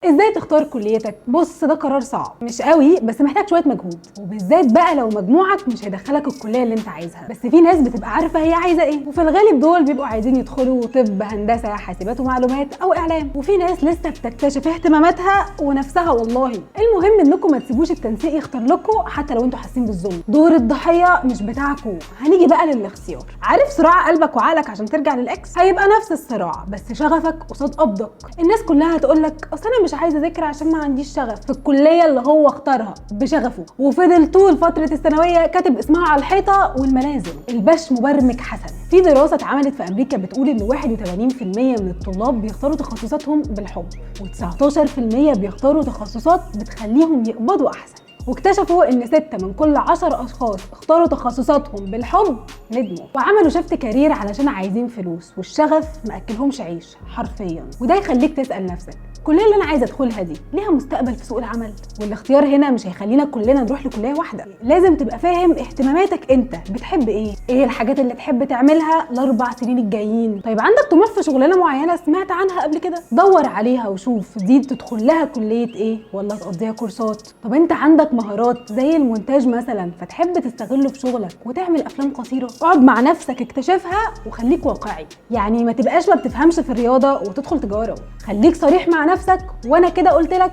ازاي تختار كليتك؟ بص، ده قرار صعب مش قوي بس محتاج شويه مجهود، وبالذات بقى لو مجموعك مش هيدخلك الكليه اللي انت عايزها. بس في ناس بتبقى عارفه هي عايزه ايه، وفي الغالب دول بيبقوا عايزين يدخلوا طب، هندسه، حاسبات ومعلومات او اعلام. وفي ناس لسه بتكتشف اهتماماتها ونفسها. والله المهم انكم ما تسيبوش التنسيق يختار لكم حتى لو انتوا حاسين بالظلم. دور الضحيه مش بتاعكم. هنيجي بقى للاختيار. عارف صراع قلبك وعقلك عشان ترجع للاكس؟ هيبقى نفس الصراع بس شغفك قصاد قبضك. الناس كلها هتقول لك اصل انا مش عايزه اذاكر عشان ما عنديش شغف في الكليه اللي هو اختارها بشغفه، وفضل طول فتره الثانويه كاتب اسمها على الحيطه والملازم. الباش مبرمج حسن. في دراسه اتعملت في امريكا بتقول ان 81% من الطلاب بيختاروا تخصصاتهم بالحب، و19% بيختاروا تخصصات بتخليهم يقبضوا احسن. واكتشفوا ان 6 من كل 10 اشخاص اختاروا تخصصاتهم بالحب ندموا وعملوا شفت كارير علشان عايزين فلوس، والشغف ماكلهمش عيش حرفيا. وده يخليك تسال نفسك، الكليه اللي انا عايزه ادخلها دي ليها مستقبل في سوق العمل؟ والاختيار هنا مش هيخلينا كلنا نروح لكليه واحده. لازم تبقى فاهم اهتماماتك، انت بتحب ايه الحاجات اللي تحب تعملها ال4 سنين الجايين. طيب عندك طموح في شغلانه معينه سمعت عنها قبل كده؟ دور عليها وشوف دي تدخل لها كليه ايه ولا تقضيها كورسات. طب انت عندك مهارات زي المونتاج مثلا فتحب تستغله في شغلك وتعمل افلام قصيره؟ اقعد مع نفسك اكتشفها وخليك واقعي. يعني ما تبقاش ما بتفهمش في الرياضه وتدخل تجاره. خليك صريح مع نفسك، وانا كده قلت لك